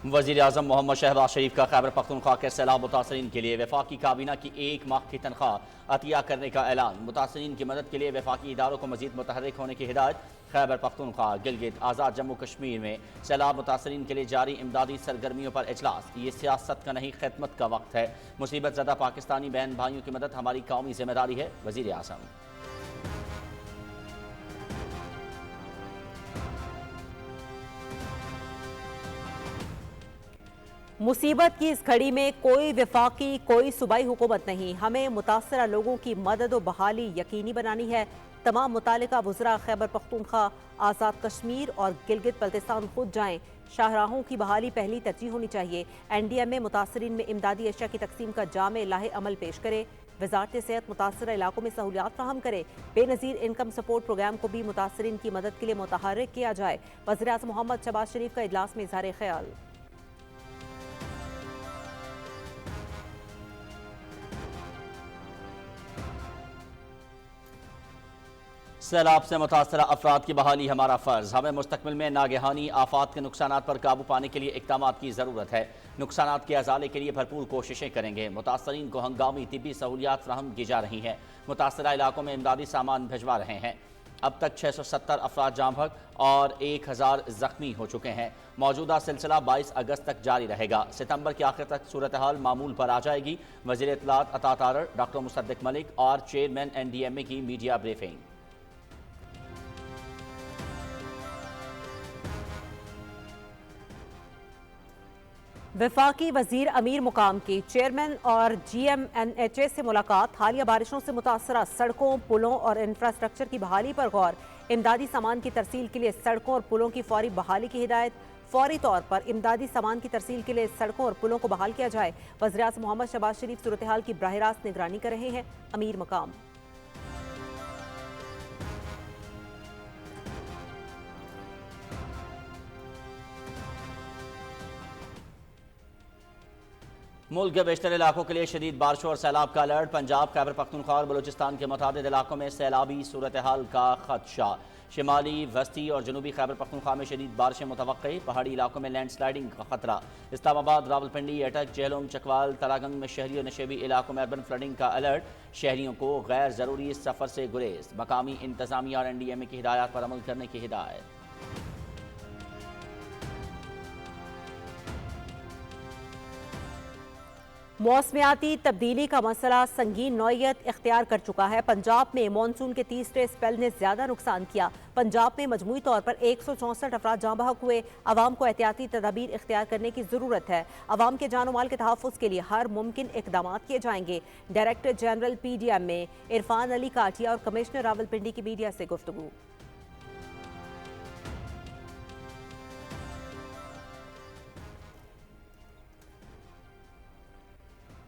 वज़ीर आज़म मोहम्मद शहबाज शरीफ का खैबर पख्तूनख्वा के सैलाब मुतासरीन के लिए वफाकी काबीना की 1 माह की तनख्वाह अतिया करने का ऐलान। मुतासरीन की मदद के लिए वफाकी इदारों को मजीद मुतहर्रिक होने की हिदायत। खैबर पख्तूनख्वा, गिलगित, आज़ाद जम्मू कश्मीर में सैलाब मुतासरीन के लिए जारी इमदादी सरगर्मियों पर इजलास। ये सियासत का नहीं, खिदमत का वक्त है। मुसीबत ज़दा पाकिस्तानी बहन भाइयों की मदद हमारी कौमी जिम्मेदारी है। वज़ीर आज़म। मुसीबत की इस घड़ी में कोई वफाकी, कोई सूबाई हुकूमत नहीं। हमें मुतासरा लोगों की मदद और बहाली यकीनी बनानी है। तमाम मुतालिका वज़रा खैबर पख्तूनख्वा, आज़ाद कश्मीर और गिलगित बल्तिस्तान खुद जाएं। शाहराहों की बहाली पहली तरजीह होनी चाहिए। NDM में मुतासरीन में इमदादी अशिया की तकसीम का जामे लाहे अमल पेश करे। वजारत सेहत मुतासरा इलाकों में सहूलियात फ्राहम करे। बेनज़ीर इनकम सपोर्ट प्रोग्राम को भी मुतासरीन की मदद के लिए मुतहर्रिक किया जाए। वज़ीर आज़म मोहम्मद शहबाज शरीफ का इजलास में इज़हार ख्याल। सैलाब से मुतासरा अफराद की बहाली हमारा फ़र्ज। हमें मुस्तकबिल में नागहानी आफात के नुकसानात पर काबू पाने के लिए इक़दामात की ज़रूरत है। नुकसानात के अजाले के लिए भरपूर कोशिशें करेंगे। मुतासरीन को हंगामी तिब्बी सहूलियात फ्राहम की जा रही हैं। मुतासरा इलाकों में इमदादी सामान भिजवा रहे हैं। अब तक 670 अफराद जाँ बहक और 1000 जख्मी हो चुके हैं। मौजूदा सिलसिला 22 अगस्त तक जारी रहेगा। सितंबर के आखिर तक सूरत हाल मामूल पर आ जाएगी। वज़ीर इत्तलात अता तारर, डॉक्टर मुसद्दिक मलिक और चेयरमैन NDMA की मीडिया ब्रीफिंग। वफाकी वजीर अमीर मुकाम की चेयरमैन और GMNHA से मुलाकात। हालिया बारिशों से मुतासरा सड़कों, पुलों और इंफ्रास्ट्रक्चर की बहाली पर गौर। इमदादी सामान की तरसील के लिए सड़कों और पुलों की फौरी बहाली की हिदायत। फौरी तौर पर इमदादी सामान की तरसील के लिए सड़कों और पुलों को बहाल किया जाए। वज़ीर आज़म मोहम्मद शहबाज शरीफ सूरत हाल की बराह रास्त निगरानी कर रहे हैं। अमीर मुकाम। मुल्क के बेशतर इलाकों के लिए शदीद बारिशों और सैलाब का अलर्ट। पंजाब, खैबर पख्तूनख्वा और बलूचिस्तान के मुतादिद इलाकों में सैलाबी सूरत हाल का खदशा। शिमाली, वस्ती और जनूबी खैबर पख्तूनख्वा में शदीद बारिशें मुतवक्की। पहाड़ी इलाकों में लैंड स्लाइडिंग का खतरा। इस्लामाबाद, रावलपिंडी, अटक, जहलम, चकवाल, तरागंग में शहरी और नशेबी इलाकों में अर्बन फ्लडिंग का अलर्ट। शहरियों को गैर ज़रूरी सफ़र से गुरेज। मकामी इंतजामिया और NDMA की हिदायत पर अमल करने की हिदायत। मौसमियाती तब्दीली का मसला संगीन नौयत इख्तियार कर चुका है। पंजाब में मानसून के तीसरे स्पेल ने ज्यादा नुकसान किया। पंजाब में मजमूई तौर पर 164 अफराद जाँ बहक हुए। अवाम को एहतियाती तदाबीर इख्तियार करने की जरूरत है। अवाम के जान माल के तहफ़्फ़ुज़ के लिए हर मुमकिन इकदाम किए जाएंगे। डायरेक्टर जनरल PDM में इरफान अली काटिया और कमिश्नर रावलपिंडी की मीडिया से गुफ्तगू।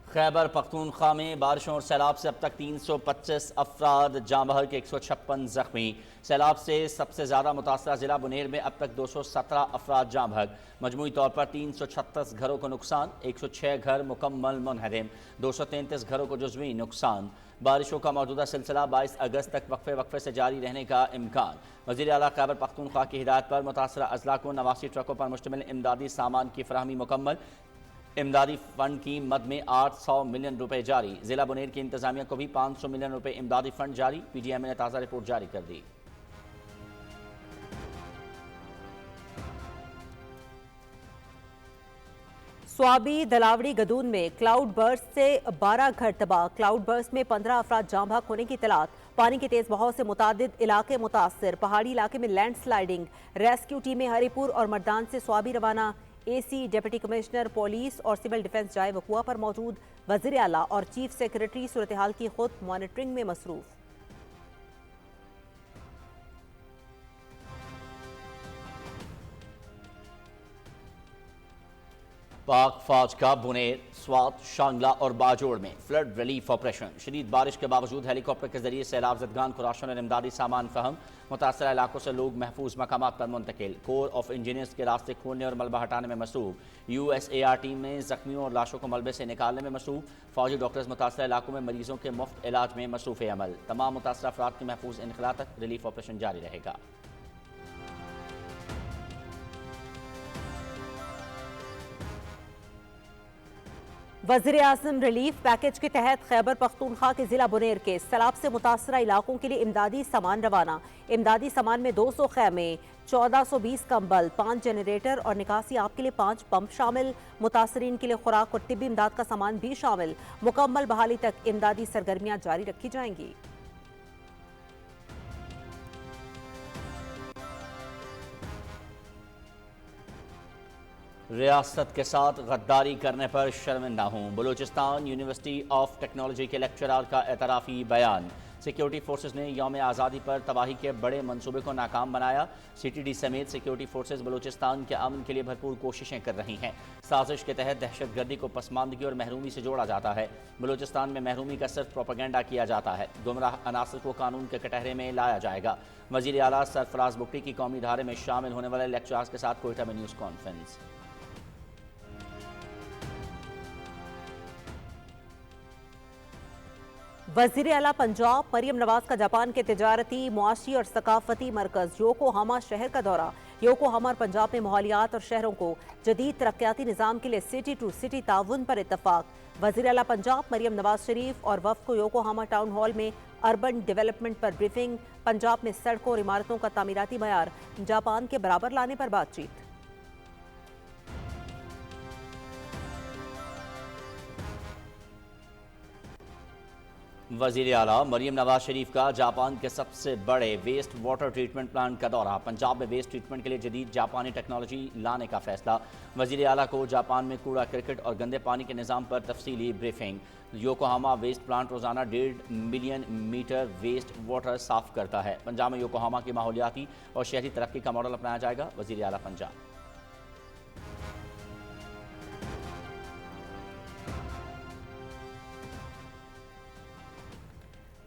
खैबर पख्तूनख्वा में बारिशों और सैलाब से अब तक 325 अफराद जाँ बहक, 156 जख्मी। सैलाब से सबसे ज़्यादा मुतासरा ज़िला बुनेर में अब तक 217 अफराद जाँ बहक। मजमूई तौर पर 336 घरों को नुकसान, 106 घर मुकम्मल मुनहदम, 233 घरों को जुज़वी नुकसान। बारिशों का मौजूदा सिलसिला 22 अगस्त तक वक्फे से जारी रहने का इम्कान। वज़ीर आला खैबर पख्तूनख्वा की हिदायत पर मुतासरा अजला को 89 ट्रकों पर मुश्तमिल इमदादी सामान की फराहमी मुकम्मल। इमदादी फंड की मद में 800 मिलियन रुपए जारी। जिला बुनेर की इंतजामिया को भी 500 मिलियन रुपए इमदादी फंड जारी। PDM ने ताज़ा रिपोर्ट जारी कर दी। स्वाबी दलावड़ी गदून में क्लाउड बर्स्ट से 12 घर तबाह। क्लाउड बर्स्ट में 15 अफराद जाँ बहक होने की इतलात। पानी के तेज बहाव से मुतादिद इलाके मुतासर। पहाड़ी इलाके में लैंड स्लाइडिंग। रेस्क्यू टीमें हरीपुर और मर्दान से स्वाबी रवाना। AC, डिप्टी कमिश्नर पुलिस और सिविल डिफेंस जाए वकुआ पर मौजूद। वज़ीर आला और चीफ सेक्रेटरी सूरत हाल की खुद मॉनिटरिंग में मसरूफ। पाक फौज का बुनेर, स्वात, शांगला और बाजोड़ में फ्लड रिलीफ ऑपरेशन। शदीद बारिश के बावजूद हेलीकॉप्टर के जरिए सैलाब ज़दगान को राशन और इमदादी सामान फहम। मुतासरा इलाकों से लोग महफूज मकामात पर मुंतकिल। कोर ऑफ इंजीनियर्स के रास्ते खोलने और मलबा हटाने में मसरूफ। USAR टीम में जख्मियों और लाशों को मलबे से निकालने में मसरूफ। फौजी डॉक्टर्स मुतासरा इलाकों में मरीजों के मुफ्त इलाज में मसरूफ़ अमल। तमाम मुतासरा अफराद के महफूज इनखला तक रिलीफ ऑपरेशन जारी रहेगा। वज़ीर आज़म रिलीफ पैकेज के तहत खैबर पख्तूनख्वा के जिला बुनेर के सैलाब से मुतासरा इलाकों के लिए इमदादी सामान रवाना। इमदादी सामान में 200 खैमे, 1420 कंबल, 5 जनरेटर और निकासी आप के लिए 5 पंप शामिल। मुतासरीन के लिए खुराक और तिब्बी इमदाद का सामान भी शामिल। मुकम्मल बहाली तक इमदादी सरगर्मियाँ जारी रखी जाएंगी। रियासत के साथ गद्दारी करने पर शर्मिंदा हूँ, बलूचिस्तान यूनिवर्सिटी ऑफ टेक्नोलॉजी के लेक्चरर का एतराफ़ी बयान। सिक्योरिटी फोर्सेज ने यौम आज़ादी पर तबाही के बड़े मंसूबे को नाकाम बनाया। CTD समेत सिक्योरिटी फोर्सेज बलूचिस्तान के अमन के लिए भरपूर कोशिशें कर रही हैं। साजिश के तहत दहशतगर्दी को पसमानदगी और महरूमी से जोड़ा जाता है। बलूचिस्तान में महरूमी का सिर्फ प्रोपेगेंडा किया जाता है। गुमराह अनासर को कानून के कटहरे में लाया जाएगा। वज़ीर आला सरफराज बुगटी की कौमी धारे में शामिल होने वाले लेक्चरर्स के साथ कोयटा में न्यूज़ कॉन्फ्रेंस। वज़ीर आला पंजाब मरियम नवाज का जापान के तिजारती, मुआशी और सकाफती मरकज़ योकोहामा शहर का दौरा। योकोहामा और पंजाब में माहौलियात और शहरों को जदीद तरक्याती निज़ाम के लिए सिटी टू सिटी ताउन पर इत्तफाक। वज़ीर आला पंजाब मरियम नवाज शरीफ और वफ़द को योकोहामा टाउन हॉल में अर्बन डेवलपमेंट पर ब्रीफिंग। पंजाब में सड़कों और इमारतों का तामीराती मयार जापान के बराबर लाने पर बातचीत। वज़ीर आला मरियम नवाज शरीफ का जापान के सबसे बड़े वेस्ट वाटर ट्रीटमेंट प्लांट का दौरा। पंजाब में वेस्ट ट्रीटमेंट के लिए जदीद जापानी टेक्नोलॉजी लाने का फैसला। वज़ीर आला को जापान में कूड़ा क्रिकेट और गंदे पानी के निज़ाम पर तफसीली ब्रीफिंग। योकोहामा वेस्ट प्लांट रोज़ाना 1.5 मिलियन मीटर वेस्ट वाटर साफ करता है। पंजाब में योकोहामा की माहौलियाती और शहरी तरक्की का मॉडल अपनाया जाएगा। वज़ीर आला पंजाब।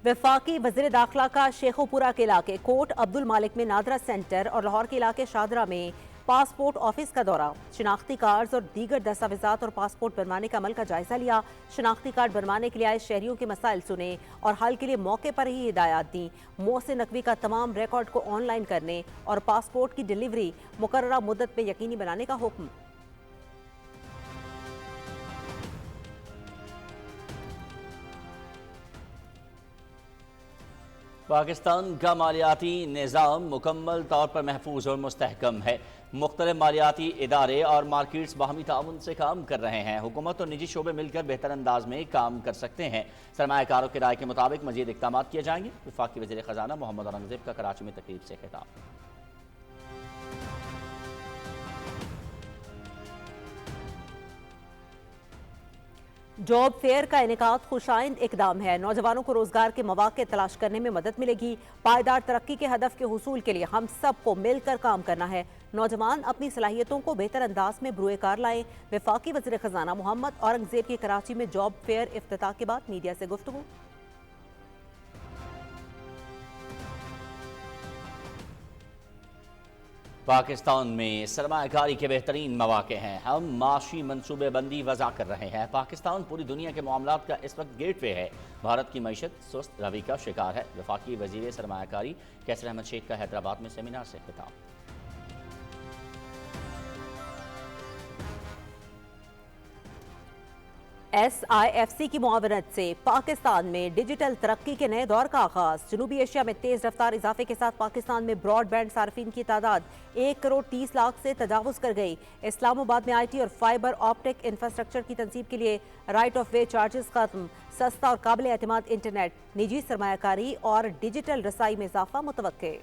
वफाकी वज़ीर दाखिला का शेखोपुरा के इलाके कोट अब्दुल मालिक में नादरा सेंटर और लाहौर के इलाके शादरा में पासपोर्ट ऑफिस का दौरा। शिनाख्ती कार्ड और दीगर दस्तावेजात और पासपोर्ट बनवाने का अमल का जायजा लिया। शिनाख्ती कार्ड बनवाने के लिए आए शहरियों के मसाइल सुने और हल के लिए मौके पर ही हिदायत दी। मोहसिन नकवी का तमाम रिकॉर्ड को ऑनलाइन करने और पासपोर्ट की डिलीवरी मुकर्ररा मुद्दत में यकीनी बनाने का हुक्म। पाकिस्तान का मालियाती निज़ाम मुकम्मल तौर पर महफूज और मुस्तहकम है। मुख्तलिफ मालियाती इदारे और मार्केट्स बाहमी ताउन से काम कर रहे हैं। हुकूमत और निजी शोबे मिलकर बेहतर अंदाज में काम कर सकते हैं। सरमायाकारों की राय के मुताबिक मजीद इक़दाम किए जाएंगे। वफाकी वज़ीर ख़जाना मोहम्मद औरंगज़ेब का कराची में तकरीब से खिताब। जॉब फेयर का इनेकाद खुशाइंद इकदाम है। नौजवानों को रोजगार के मौके तलाश करने में मदद मिलेगी। पायदार तरक्की के हदफ के हुसूल के लिए हम सबको मिलकर काम करना है। नौजवान अपनी सलाहियतों को बेहतर अंदाज में ब्रुए कार लाएं। वफाकी वज़ीर ख़जाना मोहम्मद औरंगज़ेब की कराची में जॉब फेयर इफ्तिताह के बाद मीडिया से गुफ्तगू। पाकिस्तान में सरमायाकारी के बेहतरीन मौके हैं। हम माशी मनसूबेबंदी वज़ा कर रहे हैं। पाकिस्तान पूरी दुनिया के मामलात का इस वक्त गेटवे है। भारत की मईशत सुस्त रवि का शिकार है। वफाकी वज़ीर सरमायाकारी कैसर अहमद शेख का हैदराबाद में सेमिनार से खिताब। SIFC की मुआवनत से पाकिस्तान में डिजिटल तरक्की के नए दौर का आगाज। जनूबी एशिया में तेज रफ्तार इजाफे के साथ पाकिस्तान में ब्रॉडबैंड सार्फिन की तादाद 1 करोड़ 30 लाख से तजावुज कर गई। इस्लामाबाद में IT और फाइबर ऑप्टिक इंफ्रास्ट्रक्चर की तंसीब के लिए राइट ऑफ वे चार्जेस खत्म। सस्ता और काबिल एतमाद इंटरनेट, निजी सरमायाकारी और डिजिटल रसाई में इजाफा मुतवक्के।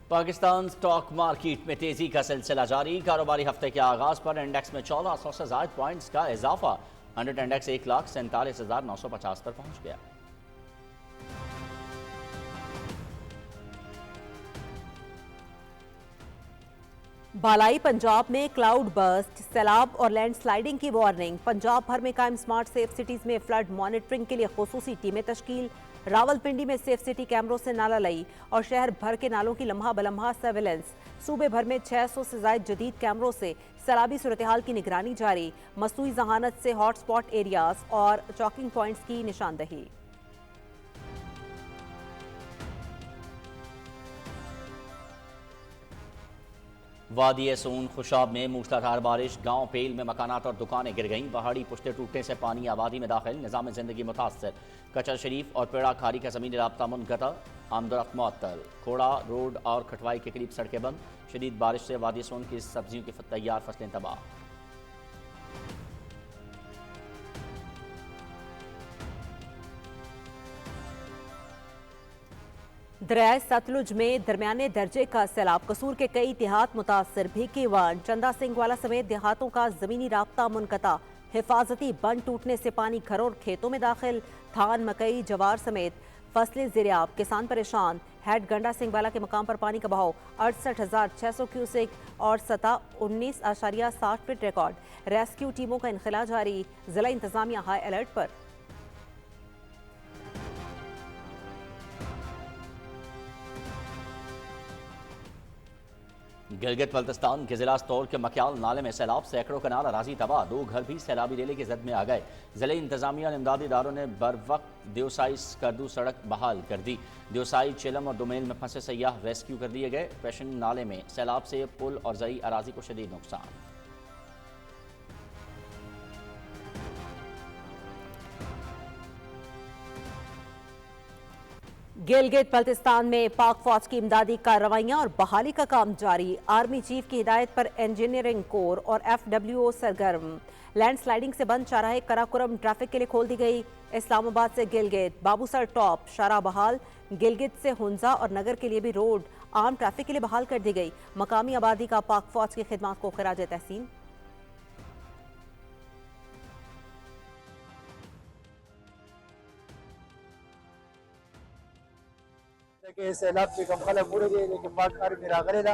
पाकिस्तान स्टॉक मार्केट में तेजी का सिलसिला जारी। कारोबारी हफ्ते के आगाज पर इंडेक्स में 1400 से ज्यादा पॉइंट्स का इजाफा। 100 इंडेक्स 1,47,950 पर पहुंच गया। बालाई पंजाब में क्लाउड बर्स्ट, सैलाब और लैंडस्लाइडिंग की वार्निंग। पंजाब भर में कायम स्मार्ट सेफ सिटीज में फ्लड मॉनिटरिंग के लिए खुसूसी टीमें तश्कील। रावलपिंडी में सेफ सिटी कैमरों से नाला लई और शहर भर के नालों की लम्हा बलम्हा सर्विलेंस। सूबे भर में 600 से ज्यादा जदीद कैमरों से सैलाबी सूरत हाल की निगरानी जारी। मसनूई जहानत से हॉटस्पॉट एरियाज और चॉकिंग पॉइंट्स की निशानदही। वादी सून खुशाब में मूसलाधार बारिश, गांव पेल में मकानात और दुकानें गिर गईं। पहाड़ी पुश्ते टूटने से पानी आबादी में दाखिल, निज़ाम ज़िंदगी मुतासर। कचर शरीफ और पेड़ा खारी का ज़मीनी राब्ता मुनक़ता, आमदोरफ्त मुअत्तल। खोड़ा रोड और खटवाई के करीब सड़कें बंद। शदीद बारिश से वादी सून की सब्जियों की तैयार फसलें तबाह। दरियाए सतलुज में दरमियाने दर्जे का सैलाब, कसूर के कई देहात मुतासर। भीकेवान, चंदा सिंह वाला समेत देहातों का जमीनी राब्ता मुनक़ता। हिफाजती बंद टूटने से पानी घरों और खेतों में दाखिल। धान, मकई, जवार समेत फसलें ज़ेरिआब, किसान परेशान। हेड गंडा सिंह वाला के मकाम पर पानी का बहाव 68,600 क्यूसेक और सतह 19.60 फीट रिकॉर्ड। रेस्क्यू टीमों का इनखला जारी, जिला इंतजामिया हाई अलर्ट पर। गिलगित बल्तिस्तान के जिला स्तौर के मक्याल नाले में सैलाब, सैकड़ों कनाल अराजी तबाह। 2 घर भी सैलाबी रेले की जद में आ गए। जिले इंतजामिया और इमदादी इदारों ने बर वक्त देवसाई स्कर्दू सड़क बहाल कर दी। देवसाई, चिलम और डोमेल में फंसे सयाह रेस्क्यू कर दिए गए। पेशन नाले में सैलाब से पुल और जरी अराजी को शदीद नुकसान। गिलगित बल्तिस्तान में पाक फौज की इमदादी कार्रवाइयां और बहाली का काम जारी। आर्मी चीफ की हिदायत पर इंजीनियरिंग कोर और FWO सरगर्म। लैंडस्लाइडिंग से बंद चाराहे कराकुरम ट्रैफिक के लिए खोल दी गई। इस्लामाबाद से गिलगित, बाबूसर टॉप, शारा बहाल। गिलगित से हुंजा और नगर के लिए भी रोड आम ट्रैफिक के लिए बहाल कर दी गई। मकामी आबादी का पाक फौज की खिदमत को खिराज तहसीन। कि सैलाब से कम खलक उड़े दे लेकिन पाक आर्मी रागले दा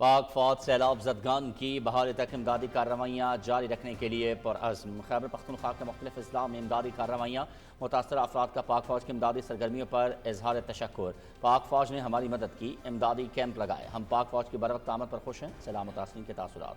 पाक फौज सैलाब जदगान की बहाली तक इमदादी कार्रवाइयाँ जारी रखने के लिए पुरअज़्म। खैबर पख्तूनख्वा के मुख्तलिफ अजला में इमदादी कार्रवाइयाँ, मुतासर अफराद का पाक फौज की इमदादी सरगर्मियों पर इजहार तशक्कुर। पाक फौज ने हमारी मदद की, इमदादी कैंप लगाए, हम पाक फौज की बरवक्त आमद पर खुश हैं। सलाम मुतासरीन के तासुरात।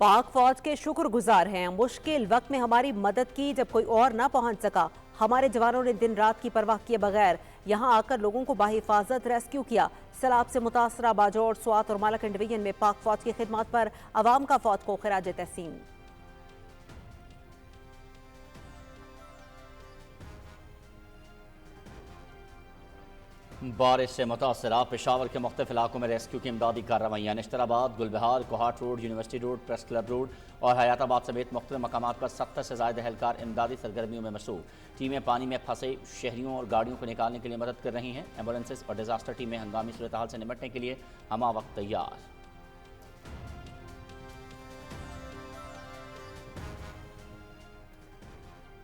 पाक फौज के शुक्रगुजार हैं। मुश्किल वक्त में हमारी मदद की जब कोई और ना पहुंच सका, हमारे जवानों ने दिन रात की परवाह किए बगैर यहां आकर लोगों को बाहिफाजत रेस्क्यू किया। सैलाब से मुतासरा बाजौर, स्वात और मालाकन डिवीजन में पाक फौज की खिदमत पर अवाम का फौज को खिराज तहसीन। बारिश से मुतासरा पेशावर के मुख्तलिफ इलाकों में रेस्क्यू की इमदादी कार्रवाइयाँ। Nashtarabad, Gulbahar, Kohat road, university road, press club road और हयाताबाद समेत मुख्तलिफ मकामात पर 70 से ज़ायद एहलकार इमदादी सरगर्मियों में मसरूफ। टीमें पानी में फंसे शहरियों और गाड़ियों को निकालने के लिए मदद कर रही हैं। एम्बुलेंसेज और डिजास्टर टीमें हंगामी सूरत हाल से निपटने के लिए हमा वक्त तैयार।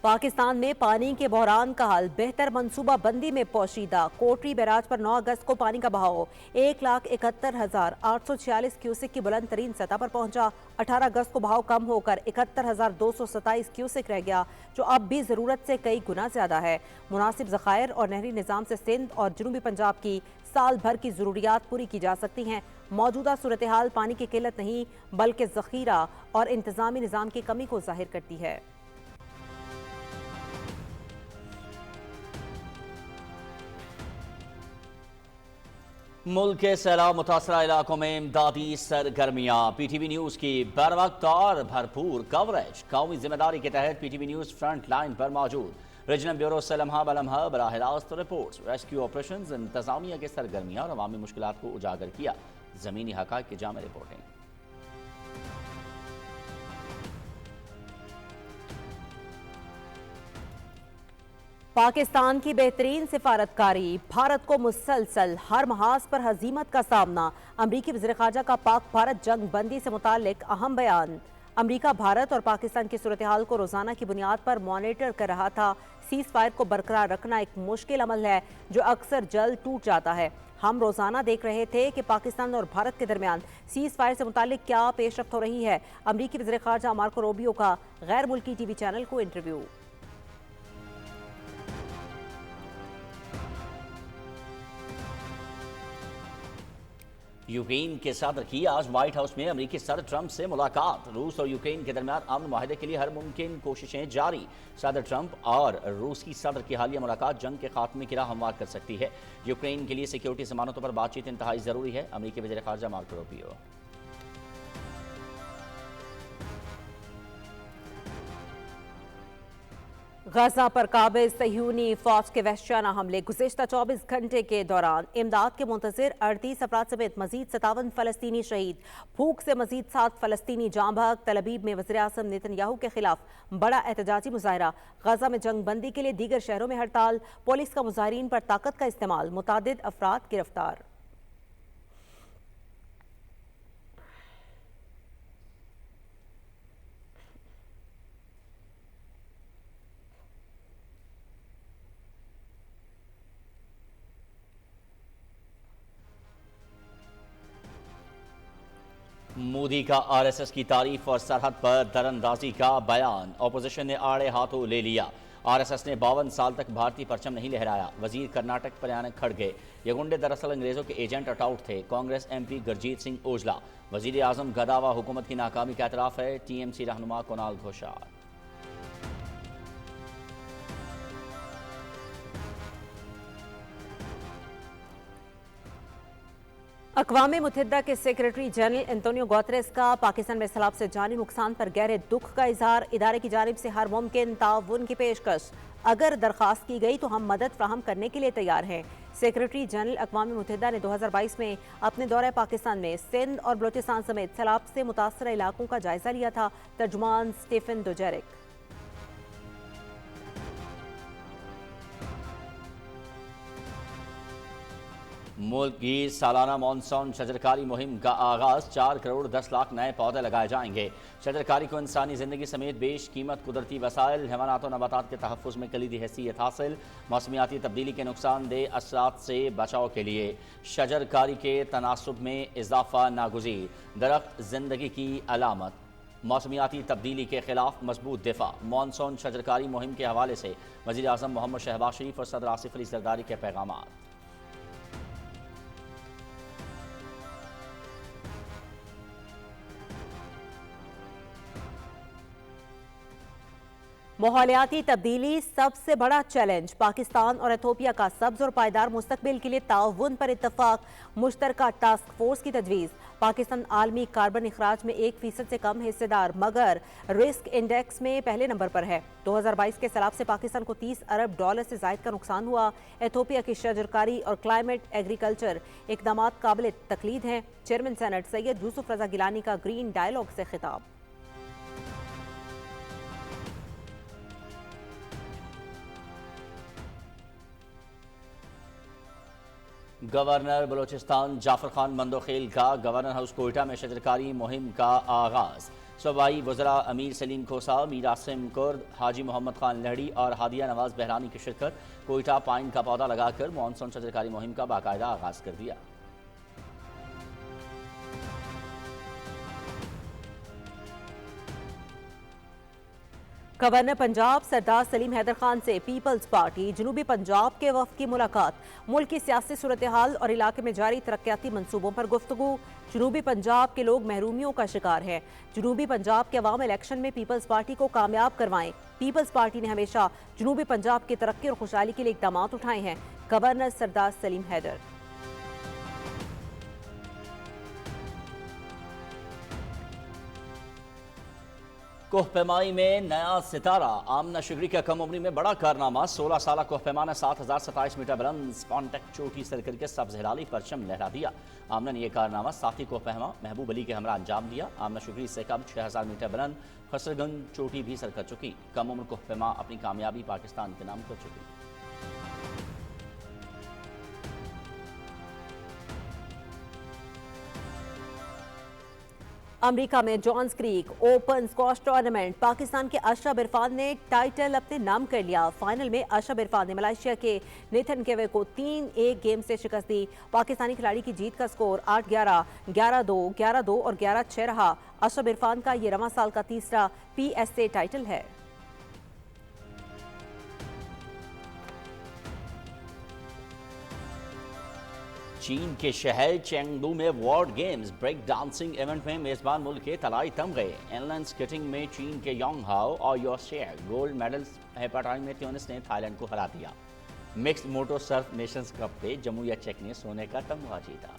पाकिस्तान में पानी के बहरान का हाल बेहतर मंसूबा बंदी में पोशीदा। कोटरी बैराज पर 9 अगस्त को पानी का बहाव 1,71,846 क्यूसेक की बुलंद तरीन सतह पर पहुंचा। 18 अगस्त को बहाव कम होकर 71,227 क्यूसेक रह गया, जो अब भी जरूरत से कई गुना ज्यादा है। मुनासिब ज़खायर और नहरी निज़ाम से सिंध और जनूबी पंजाब की साल भर की जरूरियात पूरी की जा सकती हैं। मौजूदा सूरत हाल पानी की किल्लत नहीं बल्कि जखीरा और इंतजामी निज़ाम की कमी को जाहिर करती है। मुल्क के सैलाब मुतासरा इलाकों में इमदादी सरगर्मियाँ। पीटीवी न्यूज़ की बर वक्त और भरपूर कवरेज। कौमी जिम्मेदारी के तहत पीटीवी न्यूज़ फ्रंट लाइन पर मौजूद। रीजनल ब्यूरो से लम्हा बलम्हा बराह रास्त रिपोर्ट्स, रेस्क्यू ऑपरेशन, इंतजामिया के सरगर्मियाँ और अवामी मुश्किलात को उजागर किया। ज़मीनी हक़ाइक़ की जामे रिपोर्टिंग। पाकिस्तान की बेहतरीन सिफारतकारी, भारत को मुसलसल हर महाज पर हजीमत का सामना। अमरीकी वज़ीर ख़ारजा का पाक भारत जंग बंदी से मुतालिक अहम बयान। अमरीका भारत और पाकिस्तान की सूरत हाल को रोजाना की बुनियाद पर मॉनिटर कर रहा था। सीज फायर को बरकरार रखना एक मुश्किल अमल है जो अक्सर जल्द टूट जाता है। हम रोजाना देख रहे थे कि पाकिस्तान और भारत के दरमियान सीज फायर से मुतालिक क्या पेशरफ्त हो रही है। अमरीकी वज़ीर ख़ारजा मार्को रूबियो का गैर मुल्की टीवी चैनल को इंटरव्यू। यूक्रेन के सदर की आज व्हाइट हाउस में अमेरिकी सदर ट्रंप से मुलाकात। रूस और यूक्रेन के दरमियान अमन मुआहदे के लिए हर मुमकिन कोशिशें जारी। सदर ट्रंप और रूसी सदर की हालिया मुलाकात जंग के खात्मे की राह हमवार कर सकती है। यूक्रेन के लिए सिक्योरिटी जमानतों पर बातचीत इंतहाई जरूरी है। अमेरिकी वज़ीर ख़ारजा मार्को रूबियो। गजा पर काबिज सह्यूनी फौज के वहशाना हमले। गुज़िश्ता 24 घंटे के दौरान इमदाद के मुंतज़िर 38 अफराद समेत मजीद 57 फ़लस्तीनी शहीद। भूख से मजीद 7 फ़लस्तीनी जाँ बहक। तल अबीब में वज़ीर आज़म नेतन्याहू के खिलाफ बड़ा एहतजाजी मुजाहरा। गजा में जंग बंदी के लिए दीगर शहरों में हड़ताल। पुलिस का मुजाहिरीन पर ताकत का इस्तेमाल। मुतादिद अफराद गिरफ्तार। मोदी का आरएसएस की तारीफ और सरहद पर दरअंदाजी का बयान। अपोजिशन ने आड़े हाथों ले लिया। आरएसएस ने 52 साल तक भारतीय परचम नहीं लहराया। वजीर कर्नाटक प्रयानक खड़गे। ये गुंडे दरअसल अंग्रेजों के एजेंट अटाउट थे। कांग्रेस एमपी गुरजीत सिंह ओजला। वजीर आजम गदावा हुकूमत की नाकामी का एतराफ़ है। टीएमसी रहनुमा कुणाल घोषाल। अक़वाम मुत्तहिदा के सेक्रेटरी जनरल एंटोनियो गुतेरेस का पाकिस्तान में सैलाब से जानी नुकसान पर गहरे दुख का इजहार। इदारे की जानिब से हर मुमकिन ताउन की पेशकश। अगर दरख्वास्त की गई तो हम मदद फ्राहम करने के लिए तैयार हैं। सेक्रेटरी जनरल अक़वाम मुत्तहिदा ने 2022 में अपने दौरे पाकिस्तान में सिंध और बलोचिस्तान समेत सैलाब से मुतासरा इलाकों का जायजा लिया था। तर्जुमान स्टीफन दुजैरिक। मुल्क की सालाना मानसून शजरकारी मुहिम का आगाज। 4 करोड़ 10 लाख नए पौधे लगाए जाएंगे। शजरकारी को इंसानी जिंदगी समेत बेश कीमत कुदरती वसाइल, हैवानात और नबातात के तहफ़्फ़ुज़ में कलीदी हैसियत हासिल। मौसमियाती तब्दीली के नुकसानदेह असरात से बचाव के लिए शजरकारी के तनासुब में इजाफा नागुज़ीर। दरख्त जिंदगी की अलामत। मौसमियाती तब्दीली के खिलाफ मजबूत दिफा। मानसून शजरकारी मुहिम के हवाले से वज़ीर आज़म मोहम्मद शहबाज शरीफ और सदर आसिफ अली ज़रदारी के पैगाम। माहौलियाती तब्दीली सबसे बड़ा चैलेंज। पाकिस्तान और इथोपिया का सब्ज और पायदार मुस्तकबिल के लिए ताउन पर इत्तफाक। मुश्तरका टास्क फोर्स की तजवीज़। पाकिस्तान आलमी कार्बन इखराज में 1% से कम हिस्सेदार मगर रिस्क इंडेक्स में पहले नंबर पर है। 2022 के सैलाब से पाकिस्तान को $30 अरब से जायद का नुकसान हुआ। इथोपिया की शजरकारी और क्लाइमेट एग्रीकल्चर इकदामात काबिल तकलीद हैं। चेयरमैन सेनेट सैयद यूसुफ रजा गिलानी का ग्रीन डायलॉग से खिताब। गवर्नर बलोचिस्तान जाफर खान मंदोखेल का गवर्नर हाउस कोयटा में शजरकारी मुहिम का आगाज। सूबाई वज़रा अमीर सलीम खोसा, मीर आसिम कुर्द, हाजी मोहम्मद खान लहड़ी और हादिया नवाज बहरानी की शिरकत। कोयटा पाइन का पौधा लगाकर मानसून शजरकारी मुहिम का बाकायदा आगाज कर दिया। गवर्नर पंजाब सरदार सलीम हैदर खान से पीपल्स पार्टी जनूबी पंजाब के वफ्द की मुलाकात। मुल्क की सियासी सूरत हाल और इलाके में जारी तरक्याती मंसूबों पर गुफ्तगू। जनूबी पंजाब के लोग महरूमियों का शिकार हैं। जनूबी पंजाब के अवाम इलेक्शन में पीपल्स पार्टी को कामयाब करवाएं। पीपल्स पार्टी ने हमेशा जनूबी पंजाब की तरक्की और खुशहाली के लिए इकदाम उठाए हैं। गवर्नर सरदार सलीम हैदर। कोहपेमाई में नया सितारा। आमना शिगरी का कम उम्री में बड़ा कारनामा। 16 साल कोहपेमा ने 7027 मीटर बुलंद स्पॉन्टेक चोटी सर करके सब्ज हिलाली परचम लहरा दिया। आमना ने यह कारनामा साथी कोहपेमा महबूब अली के हमरा अंजाम दिया। आमना शिगरी से कम 6000 मीटर बुलंद खसरगंज चोटी भी सर कर चुकी। कम उम्र कोहपेमा अपनी कामयाबी पाकिस्तान के नाम कर चुकी। अमेरिका में Johns Creek Open squash tournament. Pakistan के अशरफ इरफान ने टाइटल अपने नाम कर लिया। फाइनल में अशरफ इरफान ने मलेशिया के नेथन केवे को 3-1 गेम से शिकस्त दी। पाकिस्तानी खिलाड़ी की जीत का स्कोर 8-11, 11-2, 11-2 और 11-6 रहा। अशरफ इरफान का ये रवां साल का तीसरा PSA टाइटल है। चीन के शहर चेंगडू में World Games break dancing event में मेजबान मुल्क के तलाई तमगे। इनलाइन स्केटिंग में चीन के योंग हाओ और योशिया गोल्ड मेडल्स। हेपाटाइन में ट्यूनिस ने थाईलैंड को हरा दिया। मिक्स्ड मोटो सर्फ नेशंस कप पे जमुया चेक ने सोने का तमगा जीता।